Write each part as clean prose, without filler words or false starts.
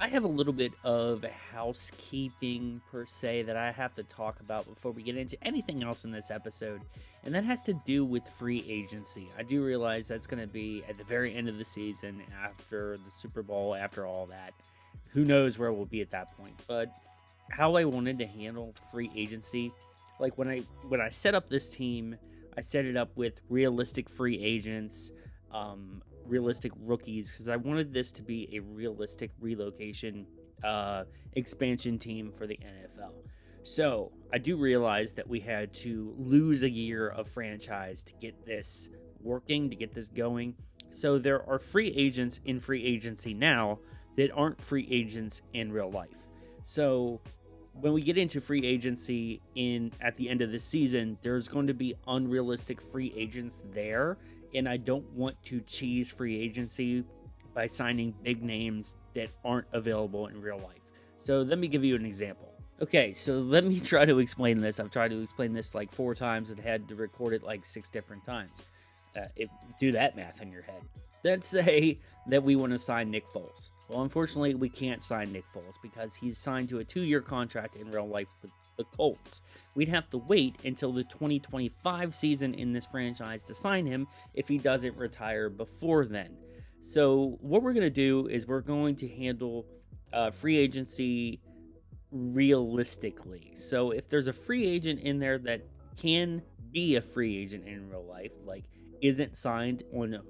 I have a little bit of housekeeping per se that I have to talk about before we get into anything else in this episode, and that has to do with free agency. I do realize that's going to be at the very end of the season, after the Super Bowl, after all that. Who knows where we'll be at that point? But how I wanted to handle free agency, like when I set up this team, I set it up with realistic free agents, realistic rookies, because I wanted this to be a realistic relocation expansion team for the NFL. So I do realize that we had to lose a year of franchise to get this working, to get this going. So there are free agents in free agency now that aren't free agents in real life. So when we get into free agency at the end of the season, there's going to be unrealistic free agents there, and I don't want to cheese free agency by signing big names that aren't available in real life. So let me give you an example. Okay, so let me try to explain this. I've tried to explain this like 4 times and had to record it like 6 different times. Do that math in your head. Let's say that we want to sign Nick Foles. Well, unfortunately, we can't sign Nick Foles because he's signed to a 2-year contract in real life with the Colts. We'd have to wait until the 2025 season in this franchise to sign him if he doesn't retire before then. So what we're going to do is we're going to handle free agency realistically. So if there's a free agent in there that can be a free agent in real life, like isn't signed on a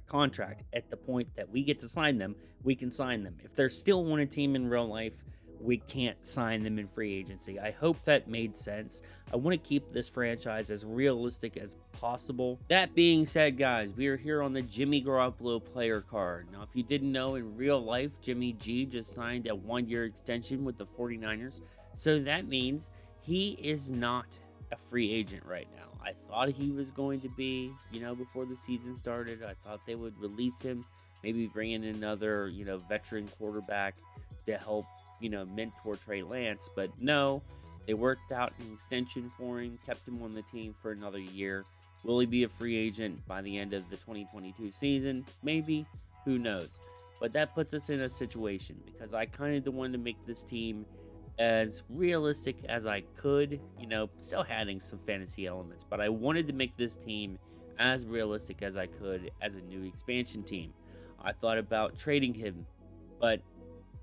contract at the point that we get to sign them, we can sign them. If they're still on a team in real life, we can't sign them in free agency. I hope that made sense. I want to keep this franchise as realistic as possible. That being said, guys, we are here on the Jimmy Garoppolo player card. Now, if you didn't know, in real life, Jimmy G just signed a 1-year extension with the 49ers. So that means he is not a free agent right now. I thought he was going to be, before the season started. I thought they would release him, maybe bring in another, veteran quarterback to help, mentor Trey Lance. But no, they worked out an extension for him, kept him on the team for another year. Will he be a free agent by the end of the 2022 season? Maybe. Who knows? But that puts us in a situation because I kind of wanted to make this team as realistic as I could, still adding some fantasy elements, but I wanted to make this team as realistic as I could as a new expansion team. I thought about trading him, but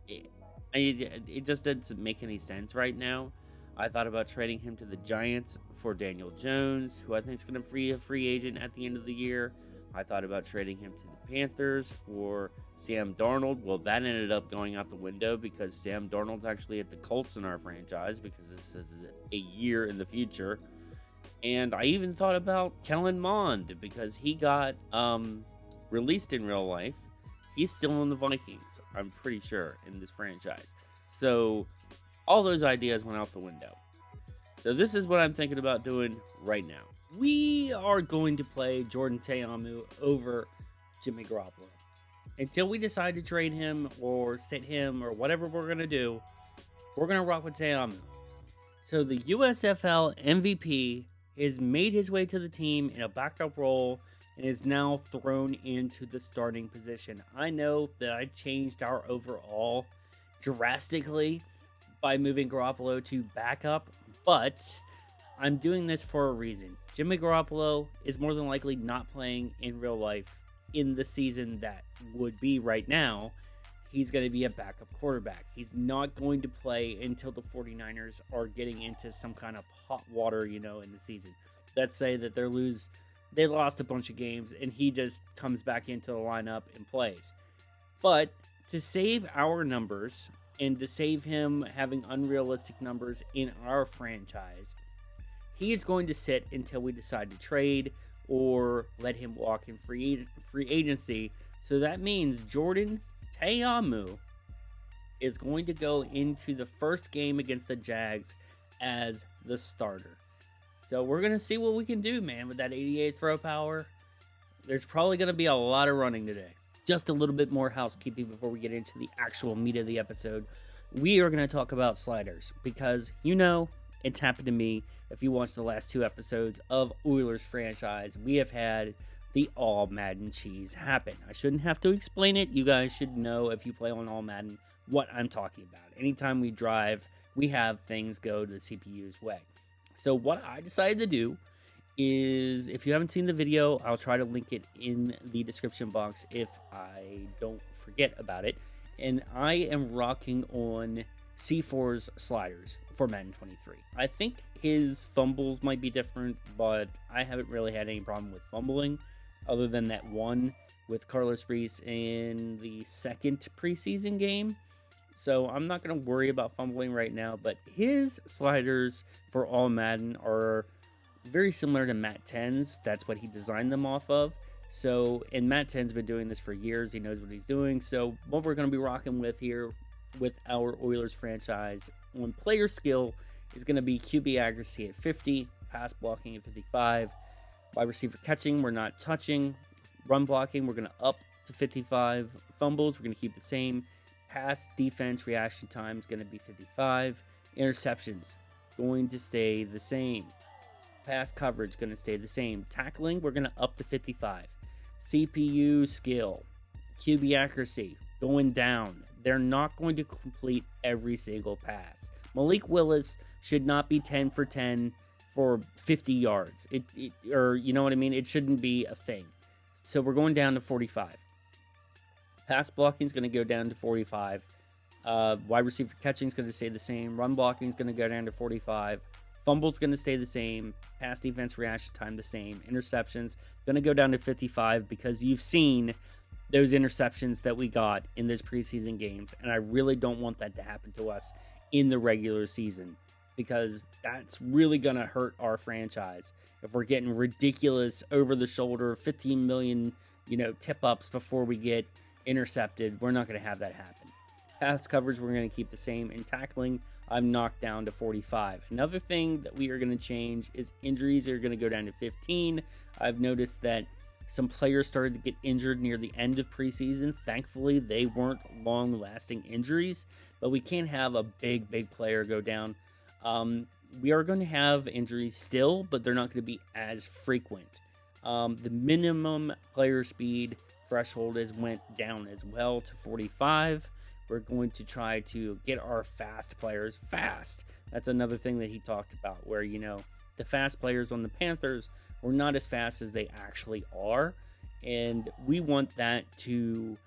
it just doesn't make any sense right now. I thought about trading him to the Giants for Daniel Jones, who I think is going to be a free agent at the end of the year. I thought about trading him to the Panthers for Sam Darnold. Well, that ended up going out the window because Sam Darnold's actually at the Colts in our franchise because this is a year in the future. And I even thought about Kellen Mond because he got released in real life. He's still in the Vikings, I'm pretty sure, in this franchise. So all those ideas went out the window. So this is what I'm thinking about doing right now. We are going to play Jordan Ta'amu over Jimmy Garoppolo. Until we decide to trade him or sit him or whatever we're going to do, we're going to rock with Ta'amu. So the USFL MVP has made his way to the team in a backup role and is now thrown into the starting position. I know that I changed our overall drastically by moving Garoppolo to backup, but I'm doing this for a reason. Jimmy Garoppolo is more than likely not playing in real life in the season that would be right now. He's going to be a backup quarterback. He's not going to play until the 49ers are getting into some kind of hot water, in the season. Let's say that they lost a bunch of games and he just comes back into the lineup and plays. But to save our numbers and to save him having unrealistic numbers in our franchise, he is going to sit until we decide to trade or let him walk in free agency. So that means Jordan Ta'amu is going to go into the first game against the Jags as the starter. So we're going to see what we can do, man, with that 88 throw power. There's probably going to be a lot of running today. Just a little bit more housekeeping before we get into the actual meat of the episode. We are going to talk about sliders because, it's happened to me. If you watch the last 2 episodes of Oilers franchise, we have had the All Madden cheese happen. I shouldn't have to explain it. You guys should know if you play on All Madden what I'm talking about. Anytime we drive, we have things go the CPU's way. So what I decided to do is, if you haven't seen the video, I'll try to link it in the description box if I don't forget about it. And I am rocking on C4's sliders for Madden 23. I think his fumbles might be different, but I haven't really had any problem with fumbling other than that one with Carlos Reese in the second preseason game. So I'm not going to worry about fumbling right now, but his sliders for all Madden are very similar to Matt 10's. That's what he designed them off of. So, and Matt 10's been doing this for years. He knows what he's doing. So what we're going to be rocking with here with our Oilers franchise on player skill is going to be QB accuracy at 50, pass blocking at 55, wide receiver catching, we're not touching, run blocking, we're going to up to 55, fumbles, we're going to keep the same, pass defense reaction time is going to be 55, interceptions going to stay the same. Pass coverage going to stay the same. Tackling, we're going to up to 55. CPU skill, QB accuracy going down. They're not going to complete every single pass. Malik Willis should not be 10 for 10 for 50 yards. Or you know what I mean? It shouldn't be a thing. So we're going down to 45. Pass blocking is going to go down to 45. Wide receiver catching is going to stay the same. Run blocking is going to go down to 45. Fumble's going to stay the same. Pass defense reaction time the same. Interceptions going to go down to 55 because you've seen those interceptions that we got in this preseason games, and I really don't want that to happen to us in the regular season because that's really going to hurt our franchise. If we're getting ridiculous over-the-shoulder 15 million, tip-ups before we get intercepted, we're not going to have that happen. Pass coverage, we're going to keep the same. And tackling, I'm knocked down to 45. Another thing that we are going to change is injuries are going to go down to 15. I've noticed that some players started to get injured near the end of preseason. Thankfully, they weren't long-lasting injuries, but we can't have a big player go down. We are going to have injuries still, but they're not going to be as frequent. The minimum player speed threshold went down as well to 45. We're going to try to get our fast players fast. That's another thing that he talked about, where, the fast players on the Panthers were not as fast as they actually are. And we want that to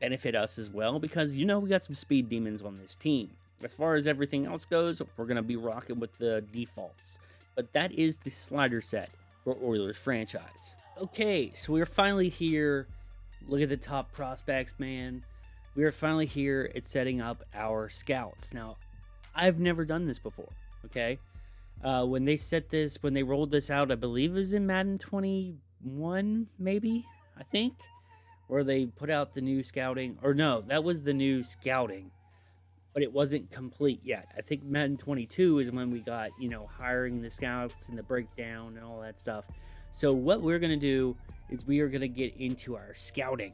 benefit us as well because, we got some speed demons on this team. As far as everything else goes, we're going to be rocking with the defaults. But that is the slider set for Oilers franchise. Okay, so we're finally here. Look at the top prospects, man. We are finally here at setting up our scouts. Now, I've never done this before, okay? When they rolled this out, I believe it was in Madden 21, maybe, I think, where they put out the new scouting. Or no, that was the new scouting, but it wasn't complete yet. I think Madden 22 is when we got, hiring the scouts and the breakdown and all that stuff. So what we're going to do is we are going to get into our scouting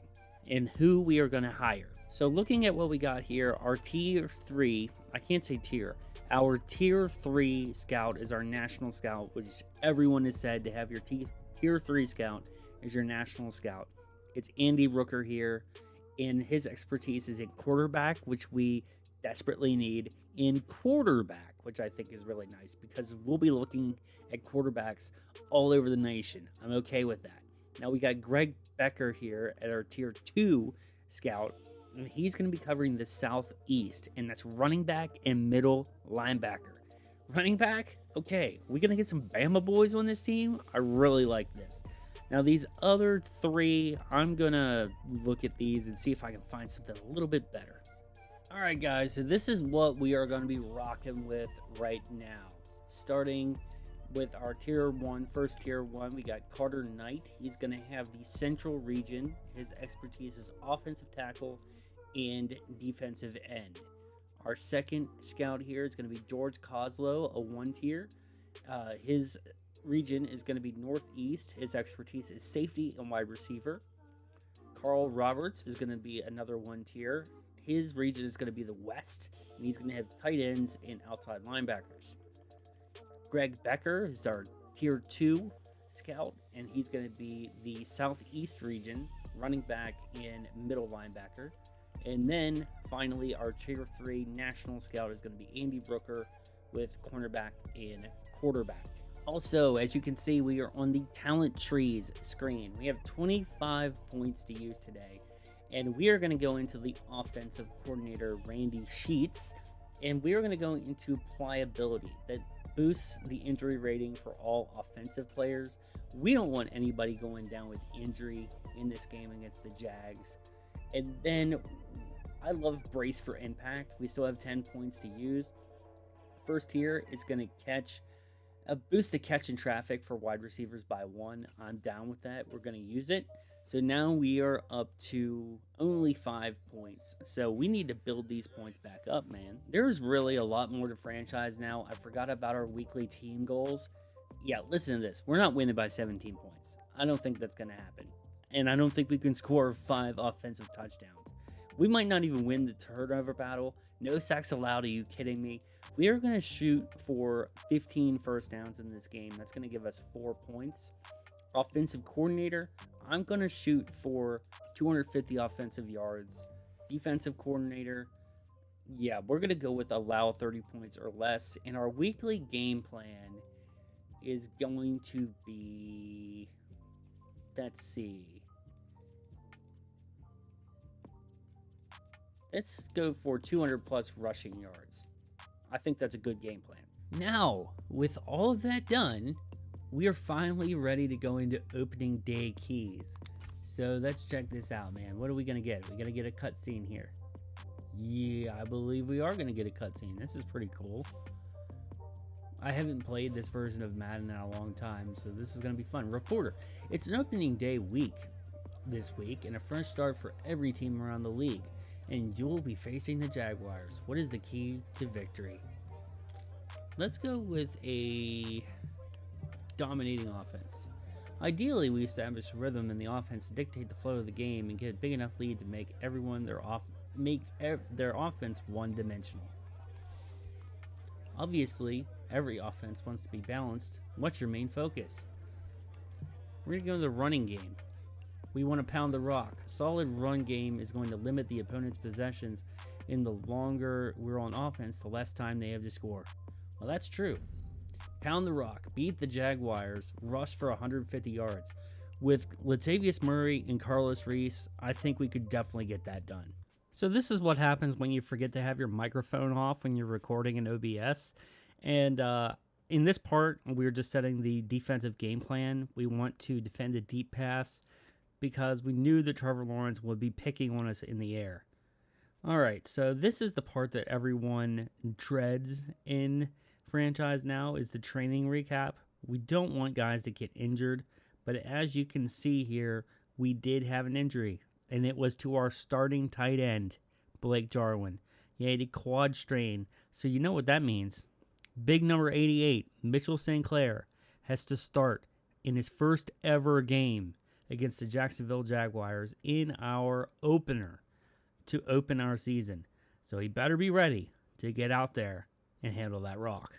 and who we are going to hire. So looking at what we got here, our tier 3, I can't say tier, our tier 3 scout is our national scout, which everyone has said to have your tier 3 scout is your national scout. It's Andy Rooker here, and his expertise is in quarterback, which we desperately need, in quarterback, which I think is really nice because we'll be looking at quarterbacks all over the nation. I'm okay with that. Now we got Greg Becker here at our tier 2 scout, and he's going to be covering the Southeast, and that's running back and middle linebacker. Running back, okay, we going to get some Bama boys on this team? I really like this. Now these other 3, I'm going to look at these and see if I can find something a little bit better. All right, guys, so this is what we are going to be rocking with right now. Starting with our first tier 1, we got Carter Knight. He's going to have the Central region. His expertise is offensive tackle and defensive end. Our second scout here is going to be George Coslow, a 1 tier. His region is going to be Northeast. His expertise is safety and wide receiver. Carl Roberts is going to be another 1 tier. His region is going to be the West, and he's going to have tight ends and outside linebackers. Greg Becker is our tier 2 scout, and he's going to be the Southeast region, running back and middle linebacker. And then finally, our Tier 3 national scout is going to be Andy Brooker with cornerback and quarterback. Also, as you can see, we are on the talent trees screen. We have 25 points to use today, and we are going to go into the offensive coordinator, Randy Sheets, and we are going to go into pliability. That boosts the injury rating for all offensive players. We don't want anybody going down with injury in this game against the Jags. And then I love brace for impact. We still have 10 points to use. First here, it's going to boost the catch in traffic for wide receivers by 1. I'm down with that. We're going to use it. So now we are up to only 5 points. So we need to build these points back up, man. There's really a lot more to franchise now. I forgot about our weekly team goals. Yeah, listen to this. We're not winning by 17 points. I don't think that's going to happen. And I don't think we can score 5 offensive touchdowns. We might not even win the turnover battle. No sacks allowed. Are you kidding me? We are going to shoot for 15 first downs in this game. That's going to give us 4 points. Offensive coordinator, I'm going to shoot for 250 offensive yards. Defensive coordinator, yeah, we're going to go with allow 30 points or less. And our weekly game plan is going to be, let's see. Let's go for 200 plus rushing yards. I think that's a good game plan. Now, with all of that done, we are finally ready to go into opening day keys. So let's check this out, man. What are we going to get? We got to get a cutscene here. Yeah, I believe we are going to get a cutscene. This is pretty cool. I haven't played this version of Madden in a long time, so this is going to be fun. Reporter, it's an opening day week this week and a fresh start for every team around the league. And you will be facing the Jaguars. What is the key to victory? Let's go with a dominating offense. Ideally, we establish a rhythm in the offense to dictate the flow of the game and get a big enough lead to make their offense one-dimensional. Obviously, every offense wants to be balanced. What's your main focus? We're going to go to the running game. We want to pound the rock. A solid run game is going to limit the opponent's possessions, and the longer we're on offense, the less time they have to score. Well, that's true. Pound the rock, beat the Jaguars, rush for 150 yards. With Latavius Murray and Carlos Reese, I think we could definitely get that done. So this is what happens when you forget to have your microphone off when you're recording in OBS. And in this part, we're just setting the defensive game plan. We want to defend a deep pass because we knew that Trevor Lawrence would be picking on us in the air. All right, so this is the part that everyone dreads in franchise now, is the training recap. We don't want guys to get injured, but as you can see here, we did have an injury, and it was to our starting tight end, Blake Jarwin. He had a quad strain, so you know what that means. Big number 88, Mitchell St. Clair, has to start in his first ever game against the Jacksonville Jaguars in our opener to open our season. So he better be ready to get out there and handle that rock.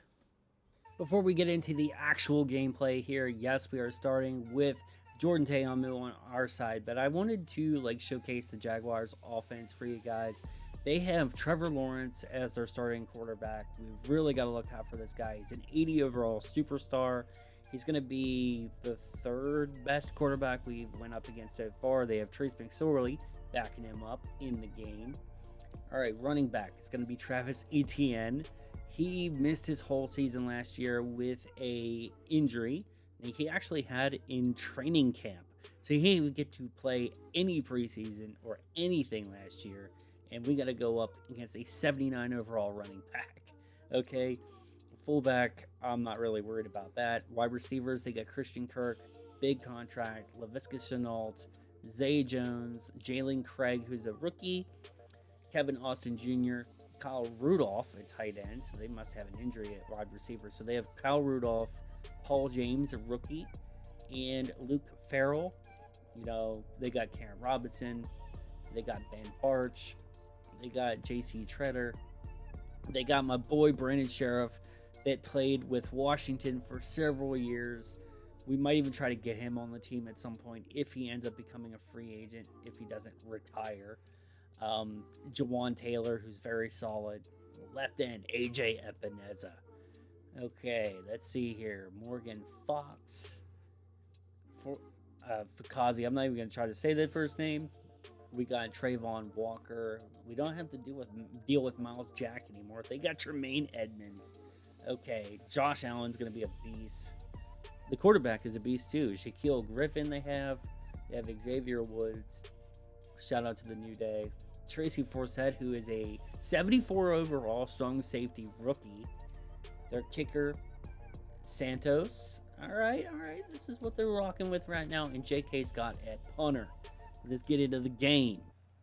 Before we get into the actual gameplay here, yes, we are starting with Jordan Ta'amu on our side, but I wanted to showcase the Jaguars offense for you guys. They have Trevor Lawrence as their starting quarterback. We've really got to look out for this guy. He's an 80 overall superstar. He's going to be the third best quarterback we went up against so far. They have Trace McSorley backing him up in the game. All right, running back. It's going to be Travis Etienne. He missed his whole season last year with a injury that he actually had in training camp. So he didn't even get to play any preseason or anything last year. And we got to go up against a 79 overall running back. Okay, fullback, I'm not really worried about that. Wide receivers, they got Christian Kirk, big contract, Laviska Shenault, Zay Jones, Jalen Craig, who's a rookie, Kevin Austin Jr., Kyle Rudolph at tight end, so they must have an injury at wide receiver. So they have Kyle Rudolph, Paul James, a rookie, and Luke Farrell. You know, they got Karen Robinson, they got Ben Barch, they got JC Treader, they got my boy Brandon Sheriff that played with Washington for several years. We might even try to get him on the team at some point if he ends up becoming a free agent, if he doesn't retire. Jawan Taylor, who's very solid. Left end, AJ Epineza. Okay, let's see here. Morgan Fox. Fukazi. I'm not even going to try to say that first name. We got Trayvon Walker. We don't have to deal with Miles Jack anymore. They got Tremaine Edmonds. Okay, Josh Allen's going to be a beast. The quarterback is a beast too. Shaquille Griffin they have. They have Xavier Woods. Shout out to the New Day. Tracy Forsett, who is a 74 overall strong safety rookie. Their kicker, Santos. All right. This is what they're rocking with right now. And J.K. Scott at punter. Let's get into the game.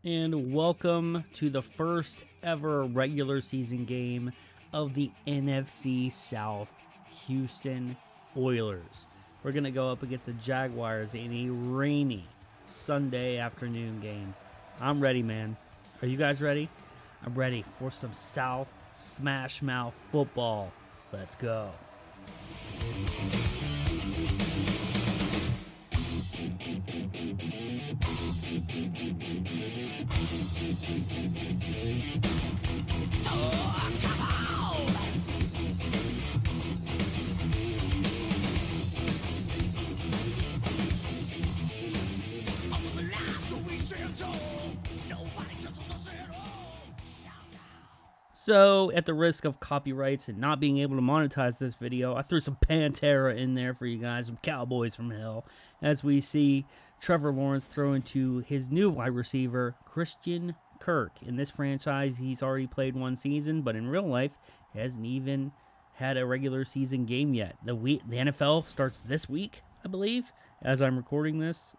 And welcome to the first ever regular season game of the NFC South Houston Oilers. We're going to go up against the Jaguars in a rainy Sunday afternoon game. I'm ready, man. Are you guys ready? I'm ready for some South Smash Mouth football. Let's go. Oh, come on! Over the line, so we stand tall. Nobody touches us at all. So, at the risk of copyrights and not being able to monetize this video, I threw some Pantera in there for you guys, some Cowboys from Hell, as we see Trevor Lawrence throwing to his new wide receiver, Christian Kirk. In this franchise, he's already played one season, but in real life, he hasn't even had a regular season game yet. The NFL starts this week, I believe, as I'm recording this.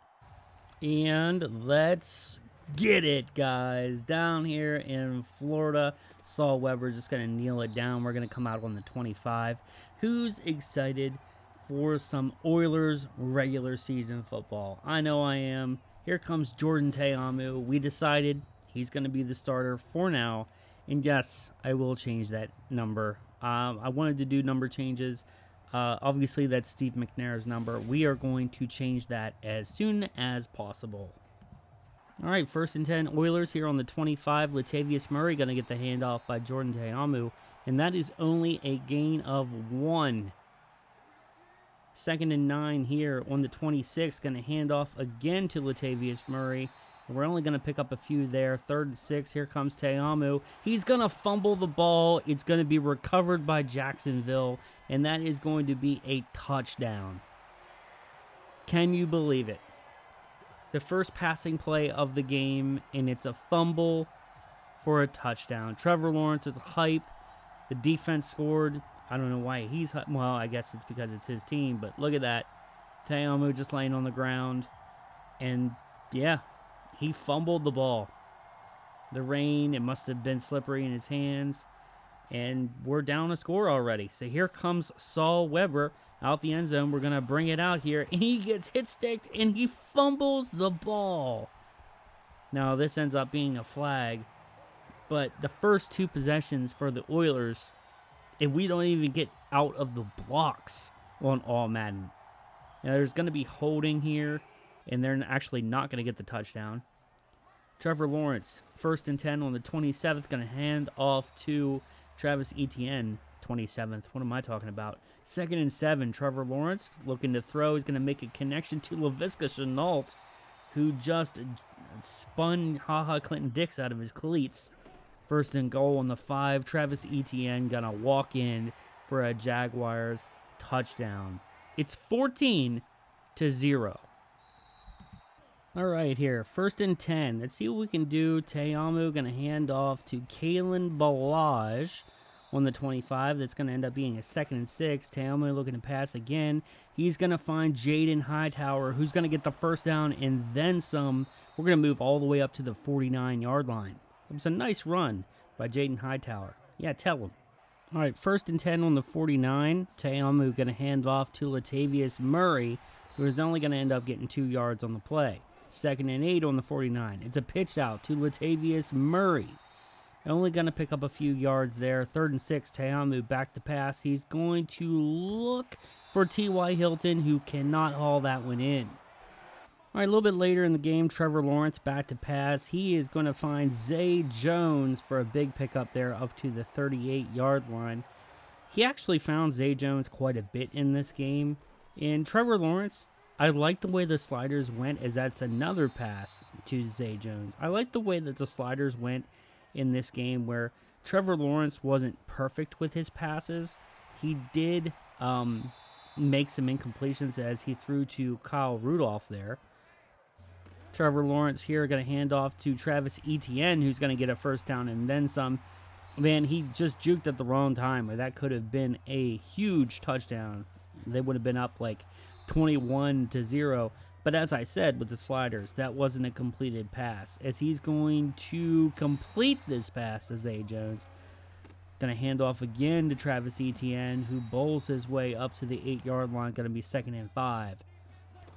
And let's get it, guys. Down here in Florida, Saul Weber's just going to kneel it down. We're going to come out on the 25. Who's excited for some Oilers regular season football? I know I am. Here comes Jordan Ta'amu. We decided he's going to be the starter for now. And yes, I will change that number. I wanted to do number changes. Obviously, that's Steve McNair's number. We are going to change that as soon as possible. All right, 1st and 10 Oilers here on the 25. Latavius Murray going to get the handoff by Jordan Ta'amu, and that is only a gain of 1. 2nd and 9 here on the 26. Going to hand off again to Latavius Murray. We're only going to pick up a few there. 3rd and 6. Here comes Ta'amu. He's going to fumble the ball. It's going to be recovered by Jacksonville, and that is going to be a touchdown. Can you believe it? The first passing play of the game, and it's a fumble for a touchdown. Trevor Lawrence is hype. The defense scored. I don't know why he's hype. Well, I guess it's because it's his team, but look at that. Ta'amu just laying on the ground, and yeah, he fumbled the ball. The rain, it must have been slippery in his hands, and we're down a score already. So here comes Saul Weber out the end zone. We're going to bring it out here, and he gets hit-sticked, and he fumbles the ball. Now, this ends up being a flag, but the first 2 possessions for the Oilers, if we don't even get out of the blocks on All Madden. Now, there's going to be holding here, and they're actually not going to get the touchdown. Trevor Lawrence, 1st and 10 on the 27th, going to hand off to Travis Etienne, 27th. What am I talking about? 2nd and 7, Trevor Lawrence looking to throw. He's going to make a connection to Laviska Shenault, who just spun Clinton Dix out of his cleats. 1st and goal on the 5. Travis Etienne going to walk in for a Jaguars touchdown. It's 14-0. All right, here, 1st and 10. Let's see what we can do. Ta'amu going to hand off to Kalen Ballage on the 25. That's going to end up being a 2nd and 6. Ta'amu looking to pass again. He's going to find Jaden Hightower, who's going to get the first down and then some. We're going to move all the way up to the 49-yard line. It was a nice run by Jaden Hightower. Yeah, tell him. All right, 1st and 10 on the 49. Ta'amu going to hand off to Latavius Murray, who is only going to end up getting 2 yards on the play. 2nd and 8 on the 49. It's a pitch out to Latavius Murray. Only going to pick up a few yards there. 3rd and 6, Ta'amu back to pass. He's going to look for T.Y. Hilton, who cannot haul that one in. All right, a little bit later in the game, Trevor Lawrence back to pass. He is going to find Zay Jones for a big pickup there up to the 38-yard line. He actually found Zay Jones quite a bit in this game. And Trevor Lawrence, I like the way the sliders went, as that's another pass to Zay Jones. I like the way that the sliders went in this game, where Trevor Lawrence wasn't perfect with his passes. He did make some incompletions as he threw to Kyle Rudolph there. Trevor Lawrence here going to hand off to Travis Etienne, who's going to get a first down and then some. Man, he just juked at the wrong time, or that could have been a huge touchdown. They would have been up like 21-0. But as I said with the sliders, that wasn't a completed pass, as he's going to complete this pass to Zay Jones. Going to hand off again to Travis Etienne, who bowls his way up to the 8-yard line. Going to be 2nd and 5.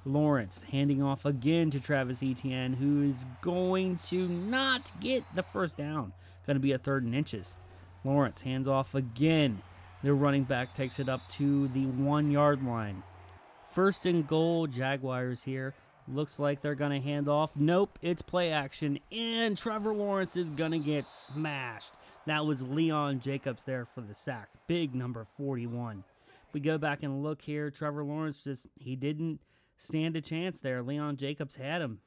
Lawrence handing off again to Travis Etienne, who is going to not get the first down. Going to be a 3rd and inches. Lawrence hands off again. The running back takes it up to the 1-yard line. 1st and goal, Jaguars here. Looks like they're going to hand off. Nope, it's play action, and Trevor Lawrence is going to get smashed. That was Leon Jacobs there for the sack. Big number 41. If we go back and look here, Trevor Lawrence he didn't stand a chance there. Leon Jacobs had him.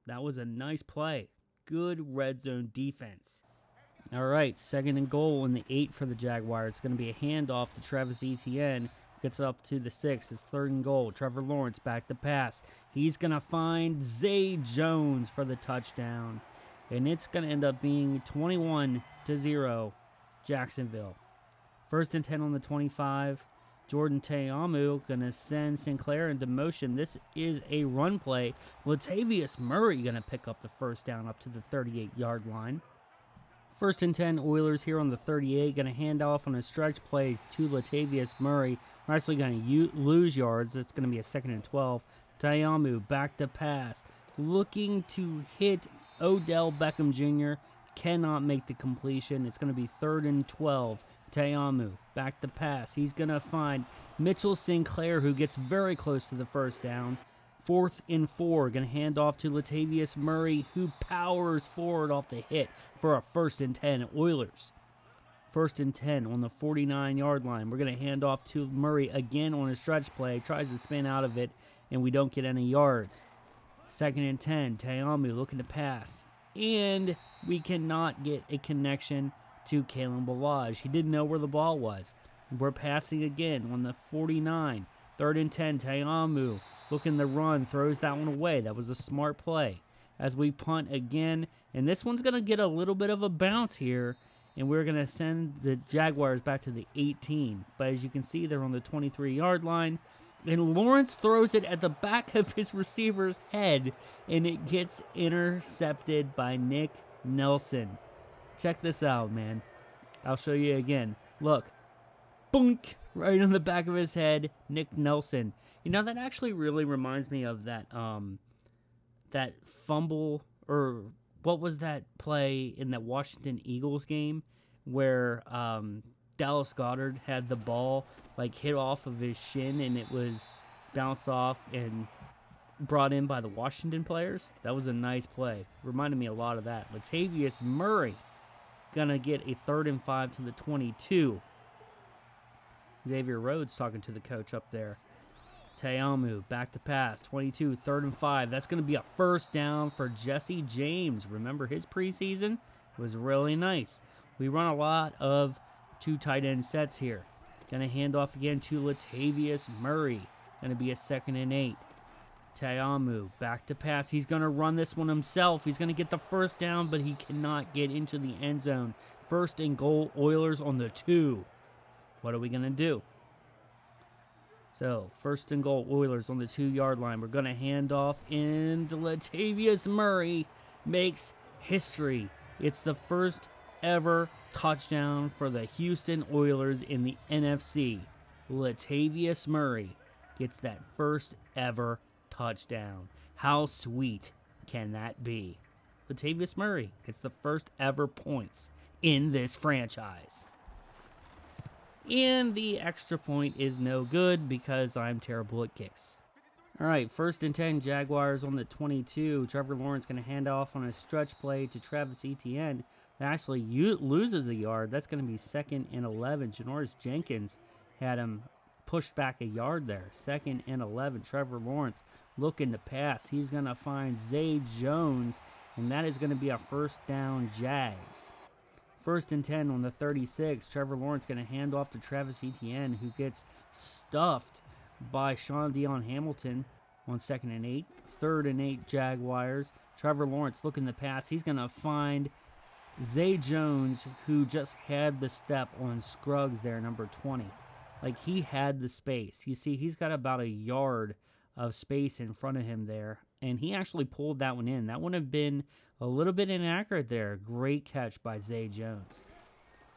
That was a nice play. Good red zone defense. All right, 2nd and goal in the 8 for the Jaguars. It's going to be a handoff to Travis Etienne. Gets it up to the 6. It's 3rd and goal. Trevor Lawrence back to pass. He's going to find Zay Jones for the touchdown. And it's going to end up being 21-0 Jacksonville. 1st and 10 on the 25. Jordan Ta'amu going to send Sinclair into motion. This is a run play. Latavius Murray going to pick up the first down up to the 38-yard line. 1st and 10, Oilers here on the 38. Going to hand off on a stretch play to Latavius Murray. We're actually going to lose yards. It's going to be a 2nd and 12. Ta'amu back to pass. Looking to hit Odell Beckham Jr. Cannot make the completion. It's going to be 3rd and 12. Ta'amu back to pass. He's going to find Mitchell Sinclair, who gets very close to the first down. 4th and 4. Going to hand off to Latavius Murray, who powers forward off the hit for a 1st and 10 Oilers. 1st and 10 on the 49-yard line. We're going to hand off to Murray again on a stretch play. Tries to spin out of it, and we don't get any yards. 2nd and 10. Ta'amu looking to pass. And we cannot get a connection to Kalen Ballage. He didn't know where the ball was. We're passing again on the 49. 3rd and 10. Ta'amu looking to run. Throws that one away. That was a smart play. As we punt again. And this one's going to get a little bit of a bounce here. And we're going to send the Jaguars back to the 18. But as you can see, they're on the 23-yard line. And Lawrence throws it at the back of his receiver's head. And it gets intercepted by Nick Nelson. Check this out, man. I'll show you again. Look. Boink! Right on the back of his head. Nick Nelson. You know, that actually really reminds me of that that fumble, or what was that play in that Washington Eagles game where Dallas Goedert had the ball like hit off of his shin and it was bounced off and brought in by the Washington players? That was a nice play. Reminded me a lot of that. Latavius Murray gonna get a 3rd and 5 to the 22. Xavier Rhodes talking to the coach up there. Ta'amu back to pass. 22, 3rd and 5. That's going to be a first down for Jesse James. Remember his preseason? It was really nice. We run a lot of 2 tight end sets here. Going to hand off again to Latavius Murray. Going to be a 2nd and 8. Ta'amu back to pass. He's going to run this one himself. He's going to get the first down, but he cannot get into the end zone. 1st and goal, Oilers on the 2. What are we going to do? So, 1st and goal, Oilers on the 2-yard line. We're going to hand off, and Latavius Murray makes history. It's the first ever touchdown for the Houston Oilers in the NFC. Latavius Murray gets that first ever touchdown. How sweet can that be? Latavius Murray gets the first ever points in this franchise. And the extra point is no good because I'm terrible at kicks. All right, 1st and 10, Jaguars on the 22. Trevor Lawrence going to hand off on a stretch play to Travis Etienne. That actually loses a yard. That's going to be 2nd and 11. Janoris Jenkins had him pushed back a yard there. 2nd and 11. Trevor Lawrence looking to pass. He's going to find Zay Jones, and that is going to be a 1st down Jags. 1st and 10 on the 36. Trevor Lawrence going to hand off to Travis Etienne, who gets stuffed by Sean Dion Hamilton on 2nd and 8. 3rd and 8 Jaguars. Trevor Lawrence looking to pass. He's going to find Zay Jones, who just had the step on Scruggs there, number 20. Like, he had the space. You see, he's got about a yard of space in front of him there, and he actually pulled that one in. That would have been a little bit inaccurate there. Great catch by Zay Jones.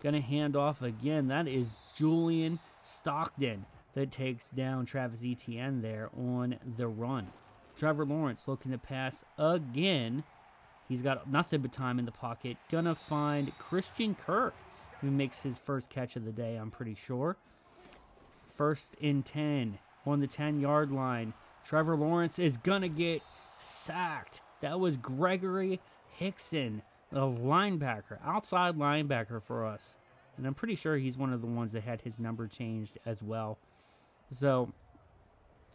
Going to hand off again. That is Julian Stockton that takes down Travis Etienne there on the run. Trevor Lawrence looking to pass again. He's got nothing but time in the pocket. Gonna find Christian Kirk, who makes his first catch of the day, I'm pretty sure. 1st and 10 on the 10-yard line. Trevor Lawrence is gonna get sacked. That was Gregory Hickson, a linebacker, outside linebacker for us. And I'm pretty sure he's one of the ones that had his number changed as well. So,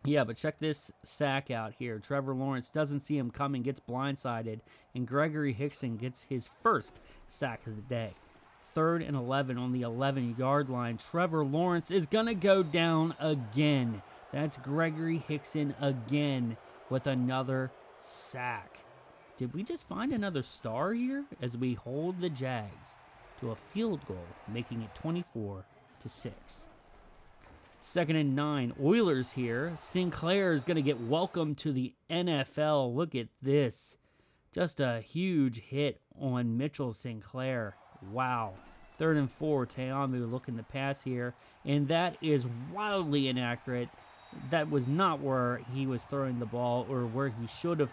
yeah, but check this sack out here. Trevor Lawrence doesn't see him coming, gets blindsided, and Gregory Hickson gets his first sack of the day. 3rd and 11 on the 11-yard line. Trevor Lawrence is going to go down again. That's Gregory Hickson again with another sack. Did we just find another star here as we hold the Jags to a field goal, making it 24-6? 2nd and 9, Oilers here. Sinclair is going to get welcomed to the NFL. Look at this. Just a huge hit on Mitchell Sinclair. Wow. 3rd and 4, Teamu looking to pass here. And that is wildly inaccurate. That was not where he was throwing the ball or where he should have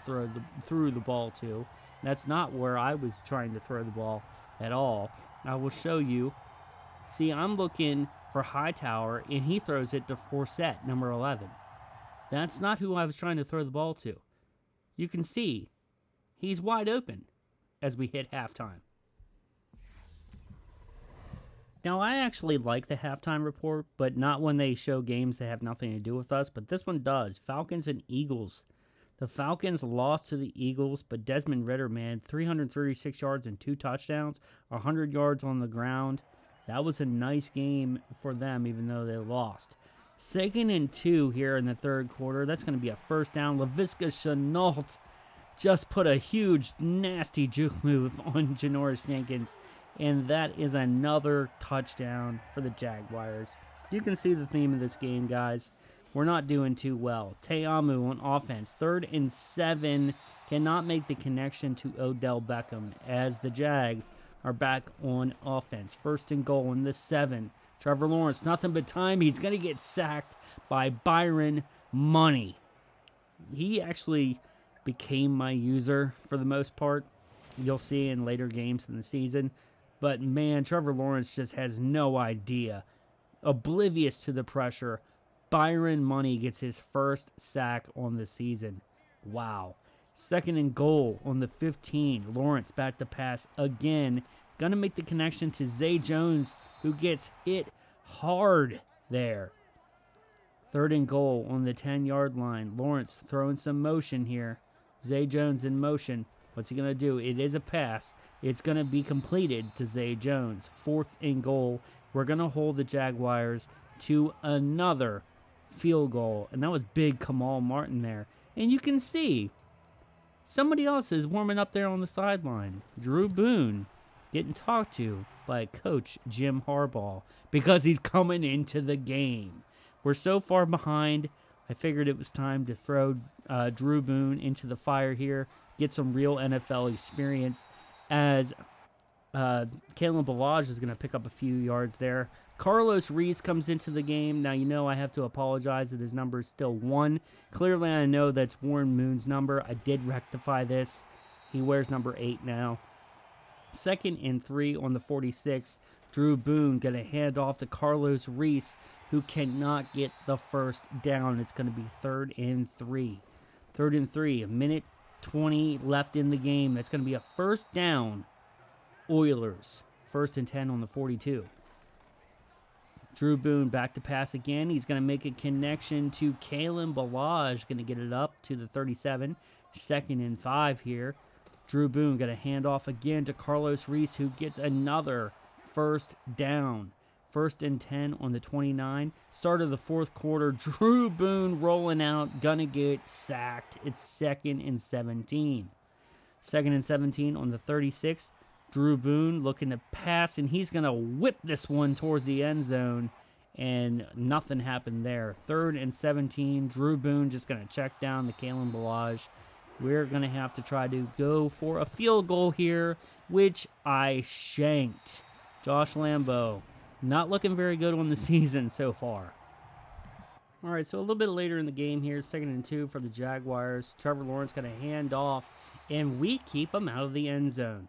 threw the ball to. That's not where I was trying to throw the ball at all. I will show you. See, I'm looking for Hightower, and he throws it to Forsett, number 11. That's not who I was trying to throw the ball to. You can see he's wide open as we hit halftime. Now, I actually like the halftime report, but not when they show games that have nothing to do with us, but this one does. Falcons and Eagles. The Falcons lost to the Eagles, but Desmond Ridder, man, 336 yards and 2 touchdowns, 100 yards on the ground. That was a nice game for them, even though they lost. 2nd and 2 here in the 3rd quarter. That's going to be a 1st down. Laviska Shenault just put a huge, nasty juke move on Janoris Jenkins, and that is another touchdown for the Jaguars. You can see the theme of this game, guys. We're not doing too well. Teamu on offense. 3rd and 7. Cannot make the connection to Odell Beckham as the Jags are back on offense. 1st and goal in the 7. Trevor Lawrence, nothing but time. He's going to get sacked by Byron Money. He actually became my user for the most part. You'll see in later games in the season. But man, Trevor Lawrence just has no idea. Oblivious to the pressure. Byron Money gets his first sack on the season. Wow. 2nd and goal on the 15. Lawrence back to pass again. Gonna make the connection to Zay Jones, who gets hit hard there. 3rd and goal on the 10-yard line. Lawrence throwing some motion here. Zay Jones in motion. What's he gonna do? It is a pass. It's gonna be completed to Zay Jones. 4th and goal. We're gonna hold the Jaguars to another field goal. And that was big Kamal Martin there. And you can see somebody else is warming up there on the sideline. Drew Boone getting talked to by Coach Jim Harbaugh because he's coming into the game. We're so far behind, I figured it was time to throw Drew Boone into the fire here, get some real NFL experience as Kalen Ballage is going to pick up a few yards there. Carlos Reese comes into the game. Now, you know I have to apologize that his number is still 1. Clearly, I know that's Warren Moon's number. I did rectify this. He wears number 8 now. 2nd and 3 on the 46. Drew Boone going to hand off to Carlos Reese, who cannot get the first down. It's going to be 3rd and 3. 3rd and 3, a minute 20 left in the game. That's going to be a first down. Oilers, 1st and 10 on the 42. Drew Boone back to pass again. He's going to make a connection to Kalen Balaj. Going to get it up to the 37. 2nd and 5 here. Drew Boone going to hand off again to Carlos Reese, who gets another first down. 1st and 10 on the 29. Start of the 4th quarter. Drew Boone rolling out. Gonna get sacked. It's 2nd and 17. 2nd and 17 on the 36. Drew Boone looking to pass, and he's going to whip this one toward the end zone, and nothing happened there. 3rd and 17. Drew Boone just going to check down the Kalen Balaj. We're going to have to try to go for a field goal here, which I shanked. Josh Lambo, not looking very good on the season so far. All right, so a little bit later in the game here, 2nd and 2 for the Jaguars. Trevor Lawrence going to hand off, and we keep him out of the end zone.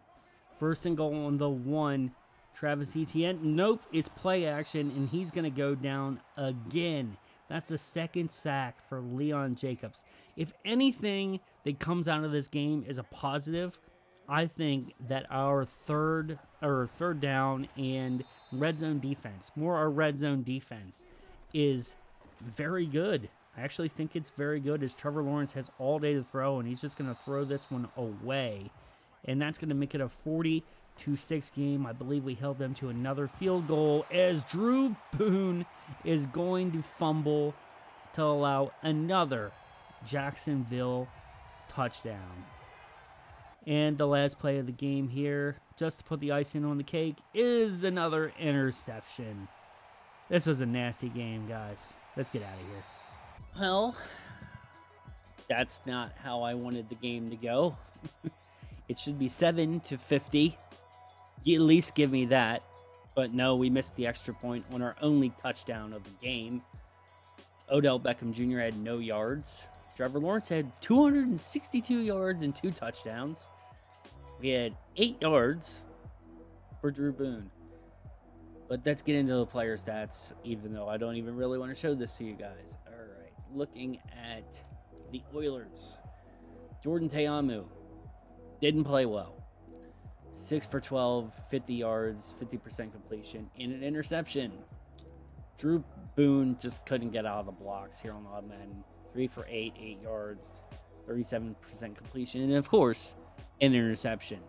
1st and goal on the 1. Travis Etienne, nope, it's play action, and he's going to go down again. That's the 2nd sack for Leon Jacobs. If anything that comes out of this game is a positive, I think that our third down and red zone defense, more our red zone defense, is very good. I actually think it's very good, as Trevor Lawrence has all day to throw, and he's just going to throw this one away. And that's going to make it a 40-6 game. I believe we held them to another field goal, as Drew Boone is going to fumble to allow another Jacksonville touchdown. And the last play of the game here, just to put the icing on the cake, is another interception. This was a nasty game, guys. Let's get out of here. Well, that's not how I wanted the game to go. It should be 7-50. You at least give me that. But no, we missed the extra point on our only touchdown of the game. Odell Beckham Jr. had no yards. Trevor Lawrence had 262 yards and 2 touchdowns. We had 8 yards for Drew Boone. But let's get into the player stats, even though I don't even really want to show this to you guys. All right, looking at the Oilers. Jordan Ta'amu didn't play well. 6 for 12, 50 yards, 50% completion, and an interception. Drew Boone just couldn't get out of the blocks here on the odd man. 3 for 8, 8 yards, 37% completion, and of course, an interception.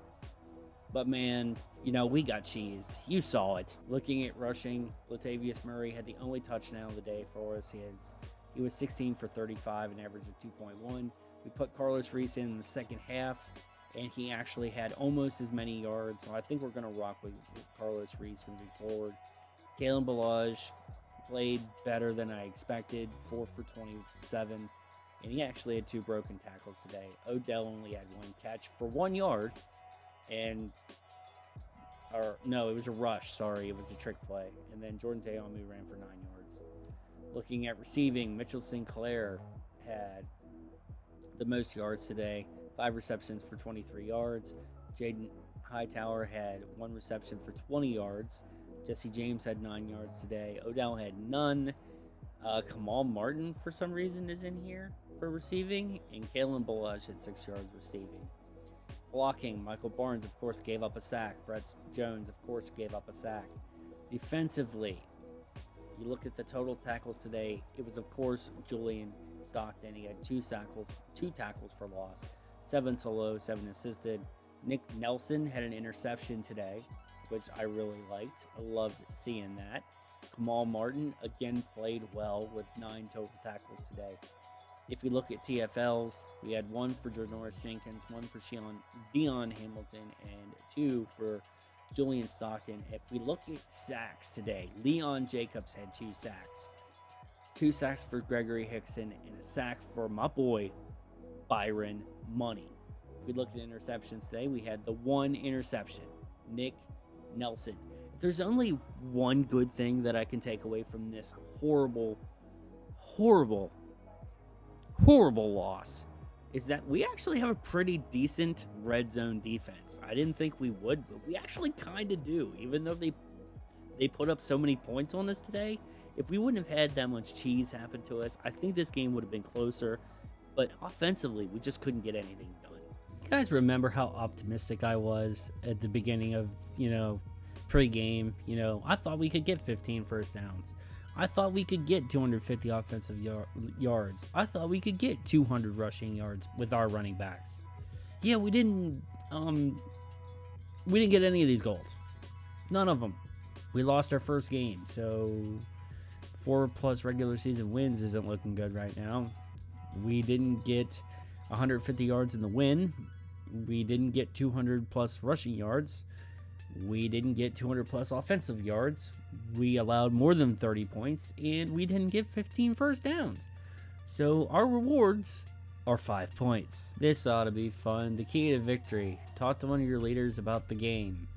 But man, you know, we got cheesed. You saw it. Looking at rushing, Latavius Murray had the only touchdown of the day for us. He was 16 for 35, an average of 2.1. We put Carlos Reese in the second half, and he actually had almost as many yards. So I think we're going to rock with Carlos Reese moving forward. Kalen Balaj played better than I expected, 4 for 27, and he actually had 2 broken tackles today. Odell only had 1 catch for 1 yard, it was a rush, sorry, it was a trick play. And then Jordan Ta'amu ran for 9 yards. Looking at receiving, Mitchell Sinclair had the most yards today, 5 receptions for 23 yards. Jaden Hightower had 1 reception for 20 yards. Jesse James had 9 yards today. Odell had none. Kamal Martin, for some reason, is in here for receiving. And Kalen Balaj had 6 yards receiving. Blocking, Michael Barnes, of course, gave up a sack. Brett Jones, of course, gave up a sack. Defensively, you look at the total tackles today, it was, of course, Julian Stockton. He had 2 tackles for loss. 7 solo, 7 assisted. Nick Nelson had an interception today, which I really liked. I loved seeing that. Kamal Martin, again, played well with 9 total tackles today. If you look at TFLs, we had 1 for Janoris Jenkins, 1 for Dion Hamilton, and 2 for Julian Stockton. If we look at sacks today, Leon Jacobs had 2 sacks. 2 sacks for Gregory Hickson, and a sack for my boy, Byron Money. If we look at interceptions today, we had the 1 interception, Nick Nelson. If there's only one good thing that I can take away from this horrible loss, is that we actually have a pretty decent red zone defense. I didn't think we would, but we actually kind of do. Even though they put up so many points on us today, If we wouldn't have had that much cheese happen to us, I think this game would have been closer. But offensively, we just couldn't get anything done. You guys remember how optimistic I was at the beginning of, pre-game? I thought we could get 15 first downs. I thought we could get 250 offensive yards. I thought we could get 200 rushing yards with our running backs. Yeah, we didn't get any of these goals. None of them. We lost our first game, so 4+ regular season wins isn't looking good right now. We didn't get 150 yards in the win. We didn't get 200+ rushing yards. We didn't get 200+ offensive yards. We allowed more than 30 points, and we didn't get 15 first downs. So our rewards are 5 points. This ought to be fun. The key to victory. Talk to one of your leaders about the game.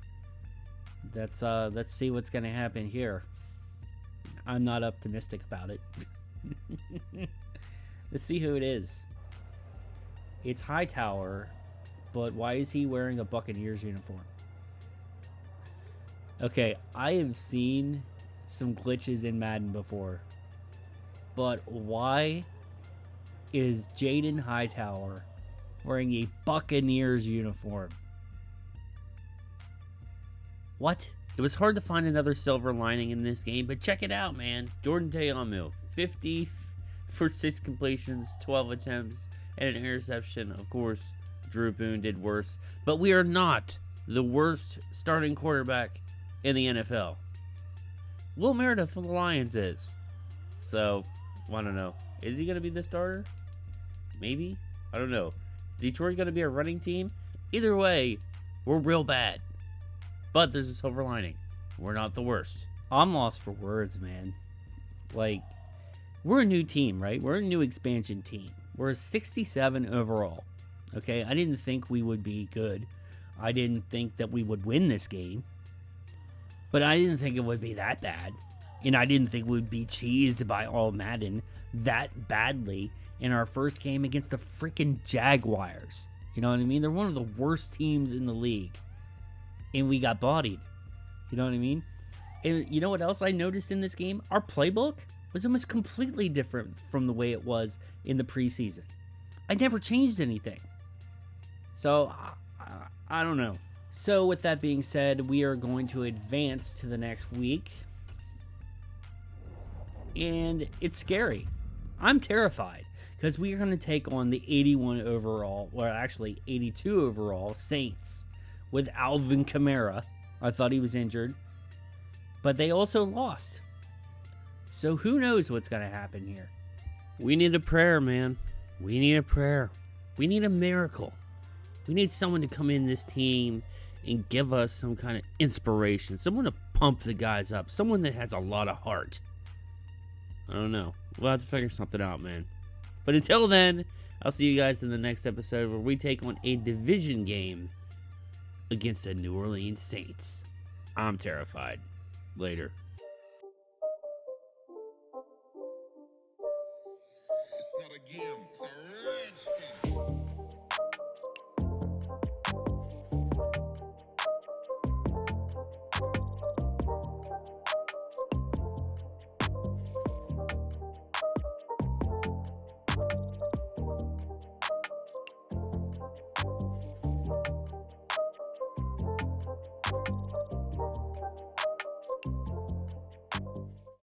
Let's see what's going to happen here. I'm not optimistic about it. Let's see who it is. It's Hightower, but why is he wearing a Buccaneers uniform? Okay, I have seen some glitches in Madden before, but why is Jaden Hightower wearing a Buccaneers uniform? What? It was hard to find another silver lining in this game, but check it out, man. Jordan Te'amu, 50 for 6 completions, 12 attempts, and an interception. Of course, Drew Boone did worse, but we are not the worst starting quarterback in the NFL. Will Meredith from the Lions is. So, I don't know. Is he going to be the starter? Maybe? I don't know. Is Detroit going to be a running team? Either way, we're real bad. But there's a silver lining. We're not the worst. I'm lost for words, man. Like, we're a new team, right? We're a new expansion team. We're a 67 overall. Okay? I didn't think we would be good. I didn't think that we would win this game. But I didn't think it would be that bad. And I didn't think we'd be cheesed by all Madden that badly in our first game against the freaking Jaguars. You know what I mean? They're one of the worst teams in the league. And we got bodied. You know what I mean? And you know what else I noticed in this game? Our playbook was almost completely different from the way it was in the preseason. I never changed anything. So, I don't know. So, with that being said, we are going to advance to the next week. And it's scary. I'm terrified. Because we are going to take on the 81 overall, or actually 82 overall Saints with Alvin Kamara. I thought he was injured. But they also lost. So who knows what's going to happen here? We need a prayer, man. We need a prayer. We need a miracle. We need someone to come in this team and give us some kind of inspiration. Someone to pump the guys up. Someone that has a lot of heart. I don't know. We'll have to figure something out, man. But until then, I'll see you guys in the next episode where we take on a division game against the New Orleans Saints. I'm terrified. Later.